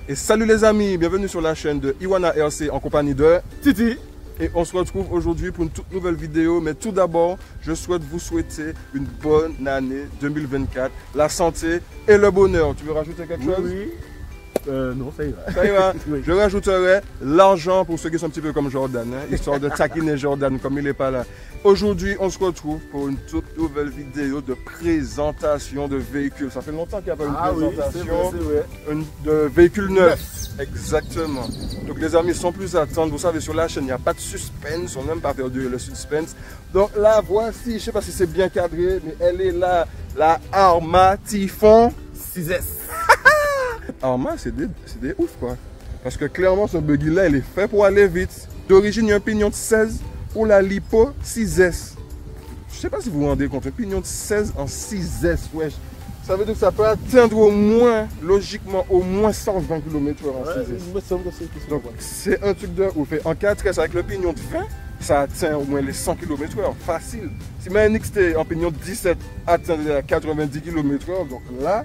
Et salut les amis, bienvenue sur la chaîne de Iwana RC en compagnie de Titi. Et on se retrouve aujourd'hui pour une toute nouvelle vidéo. Mais tout d'abord, je souhaite vous souhaiter une bonne année 2024. La santé et le bonheur. Tu veux rajouter quelque chose? Oui. Non, ça ira. Ça ira. Oui. Je rajouterai l'argent pour ceux qui sont un petit peu comme Jordan, hein, histoire de taquiner Jordan comme il n'est pas là. Aujourd'hui, on se retrouve pour une toute nouvelle vidéo de présentation de véhicules. Ça fait longtemps qu'il n'y a pas une présentation de véhicules neufs. Exactement. Donc les amis, sans plus attendre, vous savez, sur la chaîne, il n'y a pas de suspense. On n'aime pas faire le suspense. Donc là, voici, je ne sais pas si c'est bien cadré, mais elle est là, la Arma Typhon 6S. Arma, c'est des ouf quoi. Parce que clairement, ce buggy là, il est fait pour aller vite. D'origine, il y a un pignon de 16 pour la Lipo 6S. Je sais pas si vous vous rendez compte, un pignon de 16 en 6S, wesh. Ça veut dire que ça peut atteindre au moins, logiquement, au moins 120 km/h en 6S. Donc, c'est un truc de ouf. Et en 4S, avec le pignon de 20, ça atteint au moins les 100 km/h, facile. Si ma NXT en pignon de 17 atteint les 90 km/h, donc là,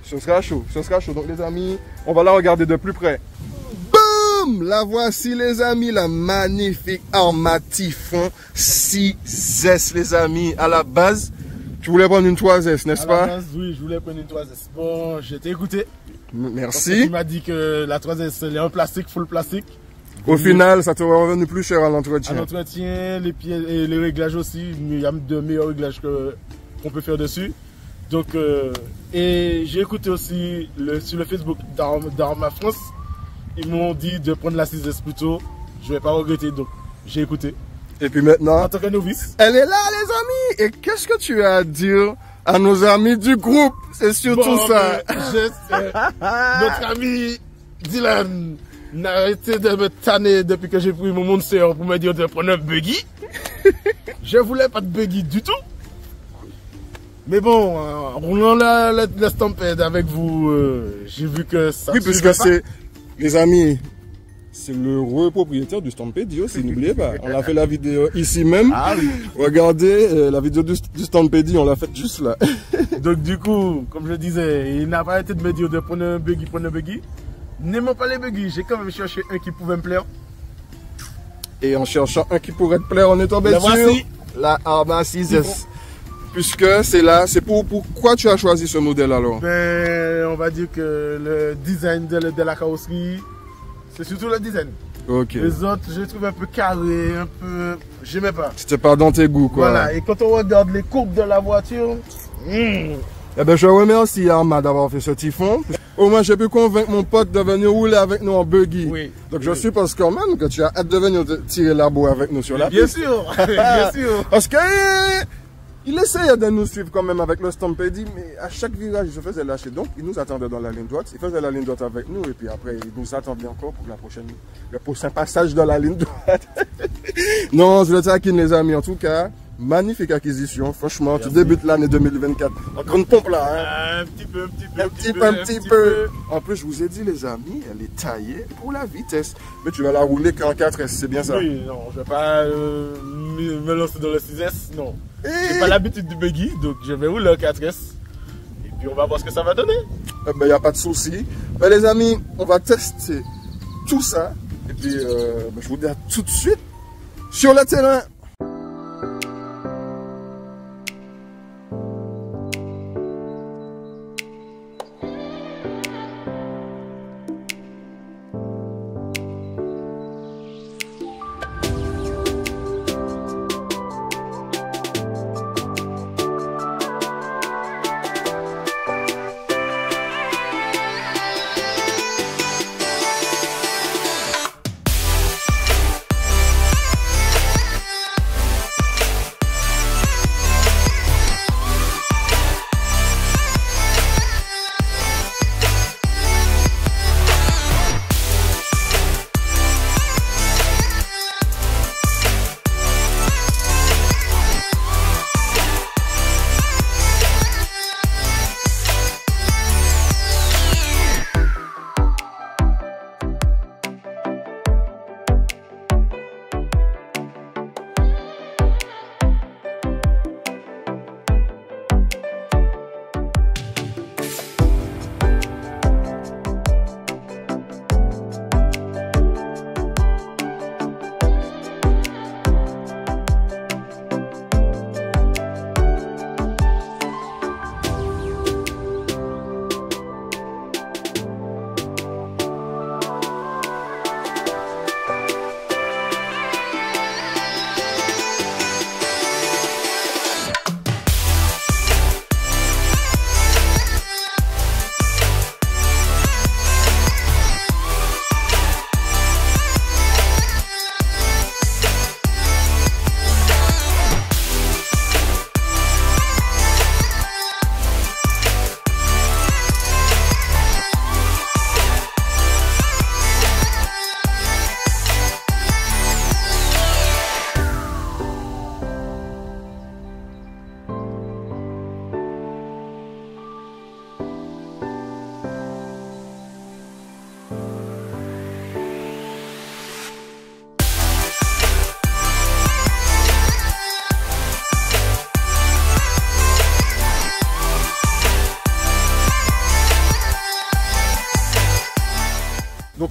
ce sera chaud, ce sera chaud. Donc les amis, on va la regarder de plus près. Boum! La voici les amis, la magnifique Arma Typhon 6S les amis. À la base, tu voulais prendre une 3S, n'est-ce pas? À la base, oui, je voulais prendre une 3S. Bon, j'ai été écouté. Merci. Tu m'as dit que la 3S, elle est en plastique, full plastique. Au final, ça t'aurait revenu plus cher à l'entretien. À l'entretien, les pieds et les réglages aussi. Il y a de meilleurs réglages qu'on peut faire dessus. Donc, et j'ai écouté aussi sur le Facebook d'Arma France, ils m'ont dit de prendre la 6S plus tôt. Je ne vais pas regretter, donc j'ai écouté. Et puis maintenant, en tant que novice, elle est là les amis. Et qu'est-ce que tu as à dire à nos amis du groupe? C'est surtout ça. Notre ami Dylan n'a arrêté de me tanner depuis que j'ai pris mon Monster pour me dire de prendre un buggy. Je voulais pas de buggy du tout. Mais bon, en roulant la Stampede avec vous, j'ai vu que ça... Oui, puisque c'est, les amis, c'est le propriétaire du Stampede aussi, n'oubliez pas. On a fait la vidéo ici même. Ah oui. Regardez, la vidéo du Stampede, on l'a faite juste là. Donc du coup, comme je disais, il n'a pas arrêté de me dire de prendre un buggy, N'aimant pas les buggy, j'ai quand même cherché un qui pouvait me plaire. Et en cherchant un qui pourrait te plaire, on est tombé sur la Arma 6S. Puisque c'est là, c'est pourquoi tu as choisi ce modèle alors? Ben, on va dire que le design de la carrosserie, c'est surtout le design. Ok. Les autres, je les trouve un peu carrés, un peu... J'aimais pas. C'était pas dans tes goûts quoi. Voilà, et quand on regarde les courbes de la voiture... Eh ben, je remercie Arma d'avoir fait ce Typhon. Au moins, j'ai pu convaincre mon pote de venir rouler avec nous en buggy. Oui. Donc, je suppose quand même que tu as hâte de venir tirer la boue avec nous sur la piste. Bien sûr, bien sûr. Parce que... il essayait de nous suivre quand même avec le Stampede, mais à chaque virage, il se faisait lâcher. Donc, il nous attendait dans la ligne droite. Il faisait la ligne droite avec nous et puis après, il nous attendait encore pour le prochain passage de la ligne droite. Non, je le taquine les amis. En tout cas, magnifique acquisition. Franchement, merci. Tu débutes l'année 2024. En grande pompe là. Hein. Un petit peu. En plus, je vous ai dit les amis, elle est taillée pour la vitesse. Mais tu vas la rouler qu'en 4S, c'est bien ça? Oui, non, je ne vais pas me lancer dans le 6S, non. J'ai pas l'habitude du buggy, donc je vais rouler en 4S. Et puis on va voir ce que ça va donner. Il n'y a pas de souci. Mais les amis, on va tester tout ça. Et puis je vous dis à tout de suite sur le terrain.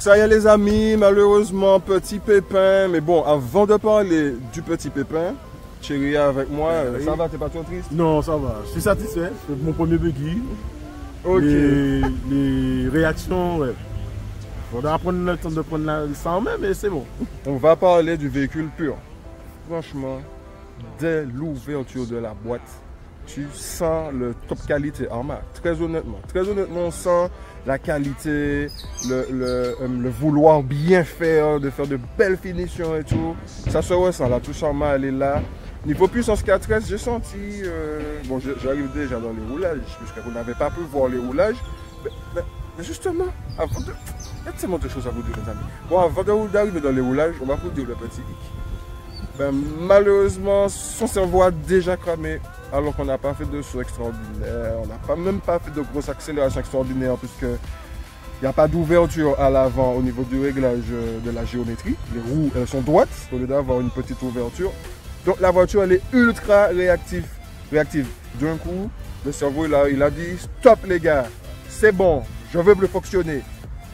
ça y est les amis, malheureusement, petit pépin. Mais bon, avant de parler du petit pépin, Chérie avec moi, Oui. ça va, t'es pas trop triste? Non, ça va. Je suis satisfait. C'est mon premier buggy. Ok. Les réactions, ouais. Faudra prendre le temps de prendre ça en main, mais c'est bon. On va parler du véhicule pur. Franchement, dès l'ouverture de la boîte, tu sens le top qualité Arma. Très honnêtement, on sent la qualité, le vouloir bien faire, de faire de belles finitions et tout. Ça se ressent, la touche Arma, elle est là. Niveau puissance 4S, j'ai senti, bon, j'arrive déjà dans les roulages, puisque vous n'avez pas pu voir les roulages. Mais justement, avant de... Il y a tellement de choses à vous dire, les amis. Bon, avant d'arriver dans les roulages, on va vous dire le petit hic. Ben, malheureusement, son cerveau a déjà cramé, alors qu'on n'a pas fait de saut extraordinaire. On n'a même pas fait de grosse accélération extraordinaire, puisque il n'y a pas d'ouverture à l'avant au niveau du réglage de la géométrie. Les roues, elles sont droites, au lieu d'avoir une petite ouverture. Donc la voiture, elle est ultra réactive. D'un coup, le cerveau, il a dit, stop les gars, c'est bon, je veux plus fonctionner.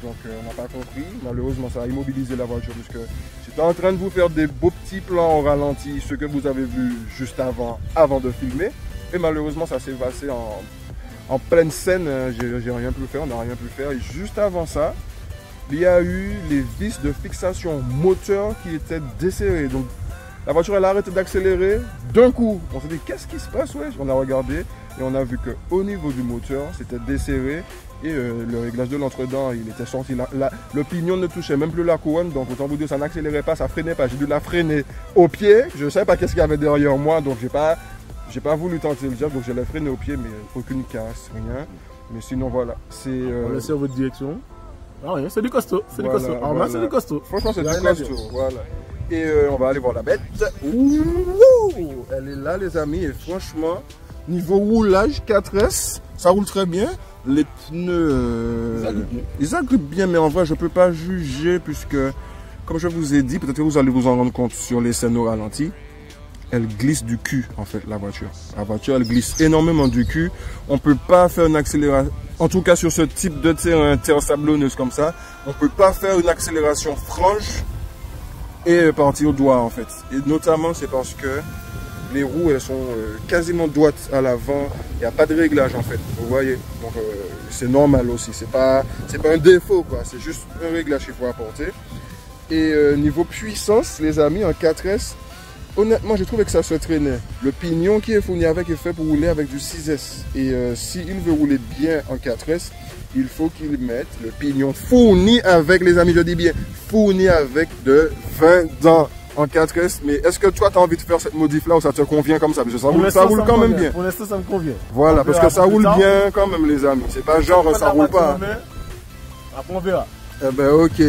Donc on n'a pas compris, malheureusement ça a immobilisé la voiture puisque j'étais en train de vous faire des beaux petits plans au ralenti, ce que vous avez vu juste avant de filmer. Et malheureusement ça s'est passé en pleine scène, j'ai rien pu faire, on n'a rien pu faire. Et juste avant ça, il y a eu les vis de fixation moteur qui étaient desserrées. Donc la voiture elle a arrêté d'accélérer d'un coup. On s'est dit qu'est-ce qui se passe, ouais. On a regardé et on a vu qu'au niveau du moteur c'était desserré. Et le réglage de l'entre-dents, il était sorti. Le pignon ne touchait même plus la couronne. Donc autant vous dire, ça n'accélérait pas, ça freinait pas. J'ai dû la freiner au pied. Je ne savais pas qu'est-ce qu'il y avait derrière moi. Donc j'ai pas voulu tenter le job. Donc je l'ai freiné au pied, mais aucune casse, rien. Mais sinon voilà. On laisse sur votre direction. Ah rien, c'est du costaud. C'est Voilà, du costaud. Alors voilà. c'est du costaud. Franchement, c'est du costaud. Voilà. Et on va aller voir la bête. Ouh, elle est là, les amis. Et franchement, niveau roulage 4S, ça roule très bien. Les pneus, ils agrippent bien, mais en vrai, je ne peux pas juger puisque, comme je vous ai dit, peut-être que vous allez vous en rendre compte sur les scènes au ralenti, elle glisse du cul, en fait, la voiture. La voiture, elle glisse énormément du cul. On ne peut pas faire une accélération, en tout cas sur ce type de terre sablonneuse comme ça, on ne peut pas faire une accélération franche et partir au doigt, en fait. Et notamment, c'est parce que les roues, elles sont quasiment droites à l'avant. Il n'y a pas de réglage en fait. Vous voyez. Donc c'est normal aussi. C'est pas un défaut quoi. C'est juste un réglage qu'il faut apporter. Et niveau puissance, les amis, en 4S, honnêtement, j'ai trouvé que ça se traînait. Le pignon qui est fourni avec est fait pour rouler avec du 6S. Et s'il veut rouler bien en 4S, il faut qu'il mette le pignon fourni avec, les amis, je dis bien, fourni avec de 20 dents. En 4S, mais est-ce que toi tu as envie de faire cette modif là ou ça te convient comme ça? Parce que ça roule quand même bien. Pour l'instant ça me convient. Voilà, parce que ça roule bien quand même les amis. C'est pas genre ça roule pas. Après on verra. Eh ben ok.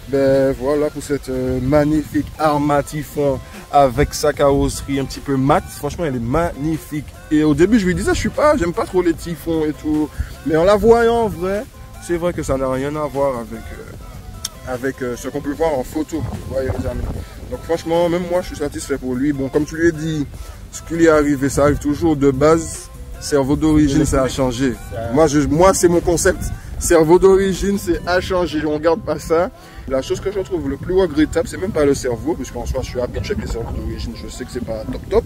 Ben voilà pour cette magnifique Arma Typhon avec sa carrosserie un petit peu mat. Franchement elle est magnifique. Et au début je lui disais j'aime pas trop les Typhons et tout. Mais en la voyant en vrai, c'est vrai que ça n'a rien à voir avec ce qu'on peut voir en photo. Vous voyez les amis. Donc franchement, même moi je suis satisfait pour lui. Bon, comme tu lui as dit, ce qui lui est arrivé, ça arrive toujours de base. Cerveau d'origine, ça a changé. Moi c'est mon concept. Cerveau d'origine, c'est à changer. On garde pas ça. La chose que je trouve le plus regrettable, c'est même pas le cerveau, puisqu'en soi je suis habitué avec les cerveaux d'origine, je sais que c'est pas top.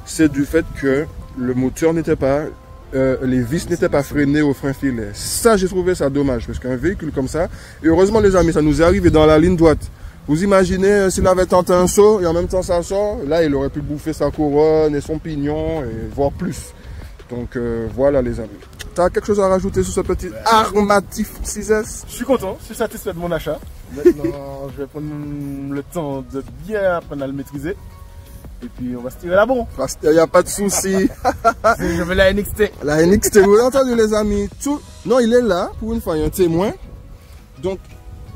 C'est du fait que le moteur n'était pas, les vis n'étaient pas freinées au frein filet. Ça, j'ai trouvé ça dommage, parce qu'un véhicule comme ça, et heureusement les amis, ça nous est arrivé dans la ligne droite. Vous imaginez s'il avait tenté un saut et en même temps ça sort, là il aurait pu bouffer sa couronne et son pignon, et voire plus. Donc voilà les amis. Tu as quelque chose à rajouter sur ce petit Arma Typhon 6S? Je suis content, je suis satisfait de mon achat. Maintenant je vais prendre le temps de bien apprendre à le maîtriser. Et puis on va se tirer la bombe. Il n'y a pas de souci. Je veux la NXT. La NXT, vous l'avez entendu les amis. Non, il est là, pour une fois, il y a un témoin. Donc,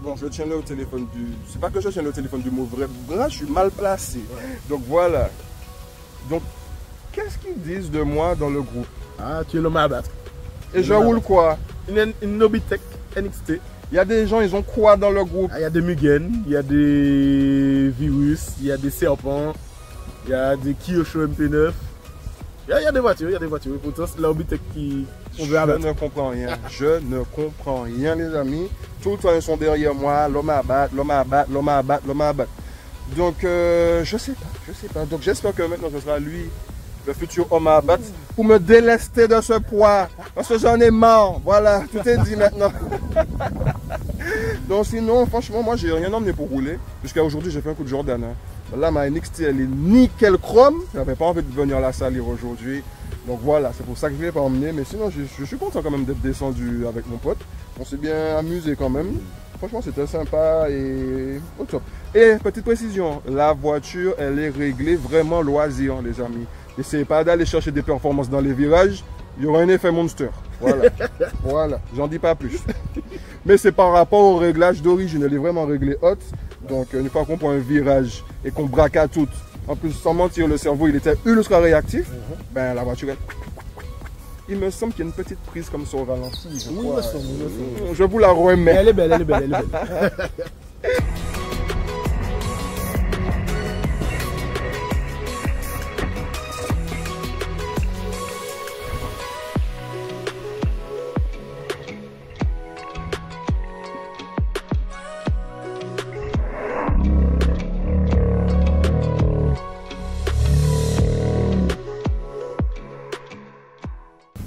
bon, je tiens là au téléphone du... C'est pas que je tiens là au téléphone du mauvais bras, je suis mal placé. Ouais. Donc voilà. Donc, qu'est-ce qu'ils disent de moi dans le groupe? Ah, tu es l'homme à abattre. Et je roule quoi? Une Nobitech NXT. Il y a des gens, ils ont quoi dans le groupe? Il y a des Mugen, il y a des Virus, il y a des Serpents. Il y a des Kyosho MP9. Il y a des voitures, Pourtant, c'est la Nobitech qui On veut abattre. Je ne comprends rien. Je ne comprends rien, les amis. Tout le temps, ils sont derrière moi. L'homme à battre, l'homme à battre, l'homme à battre, l'homme à battre. Donc, je sais pas. Donc, j'espère que maintenant, ce sera lui, le futur homme à battre, pour me délester de ce poids. Parce que j'en ai marre. Voilà, tout est dit maintenant. Donc, sinon, franchement, moi, j'ai rien emmené pour rouler. Jusqu'à aujourd'hui, j'ai fait un coup de Jordan. Hein. Là, ma NXT, elle est nickel chrome. J'avais pas envie de venir la salir aujourd'hui. Donc voilà, c'est pour ça que je ne l'ai pas emmené. Mais sinon, je suis content quand même d'être descendu avec mon pote. On s'est bien amusé quand même. Franchement, c'était sympa et au top. Et petite précision, la voiture, elle est réglée vraiment loisir, les amis. N'essayez pas d'aller chercher des performances dans les virages. Il y aura un effet monster. Voilà. Voilà. J'en dis pas plus. Mais c'est par rapport au réglage d'origine. Elle est vraiment réglée haute. Donc, une fois qu'on prend un virage et qu'on braque à tout, en plus, sans mentir, le cerveau, il était ultra réactif. Ben, la voiture, il me semble qu'il y a une petite prise comme ça au ralenti. Je vous la remets. Elle est belle, elle est belle, elle est belle.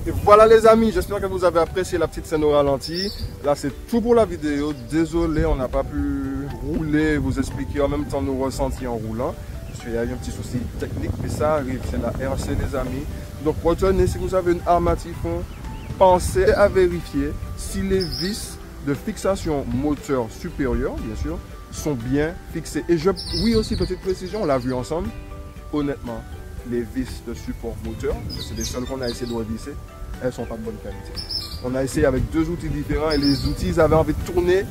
Et voilà les amis, j'espère que vous avez apprécié la petite scène au ralenti. Là c'est tout pour la vidéo, désolé on n'a pas pu rouler, vous expliquer en même temps nos ressentis en roulant. Il y a eu un petit souci technique, mais ça arrive, c'est la RC les amis. Donc retenez, si vous avez une arme à typhon, pensez à vérifier si les vis de fixation moteur supérieure, bien sûr, sont bien fixées. Et oui aussi, petite précision, on l'a vu ensemble, honnêtement, les vis de support moteur, c'est les seules qu'on a essayé de revisser, elles ne sont pas de bonne qualité. On a essayé avec deux outils différents et les outils, ils avaient envie de tourner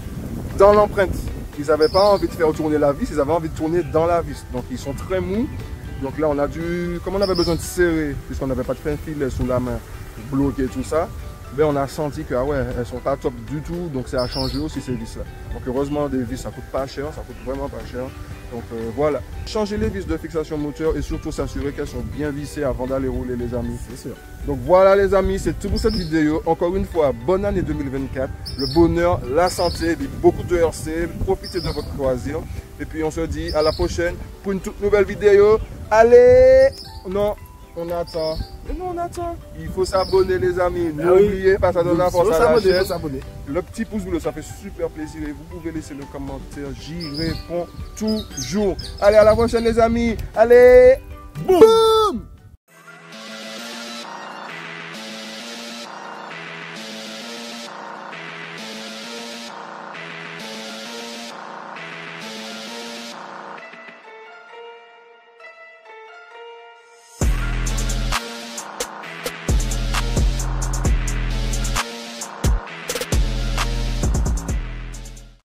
dans l'empreinte. Ils n'avaient pas envie de faire tourner la vis, ils avaient envie de tourner dans la vis. Donc ils sont très mous. Donc là on a dû, comme on avait besoin de serrer, puisqu'on n'avait pas de fin filet sous la main pour bloquer tout ça, ben on a senti que ah ouais, elles sont pas top du tout, donc ça a changé aussi ces vis là. Donc heureusement des vis ça coûte pas cher, ça coûte vraiment pas cher. Donc voilà, changer les vis de fixation moteur et surtout s'assurer qu'elles sont bien vissées avant d'aller rouler les amis. C'est sûr. Donc voilà les amis, c'est tout pour cette vidéo. Encore une fois, bonne année 2024. Le bonheur, la santé, beaucoup de RC, profitez de votre loisir. Et puis on se dit à la prochaine pour une toute nouvelle vidéo. Allez! Non, on attend. Mais non, on attend. Il faut s'abonner les amis. N'oubliez pas, ça donne la force à la chaîne. Le petit pouce bleu, ça fait super plaisir. Et vous pouvez laisser le commentaire. J'y réponds toujours. Allez, à la prochaine les amis. Allez! Boum!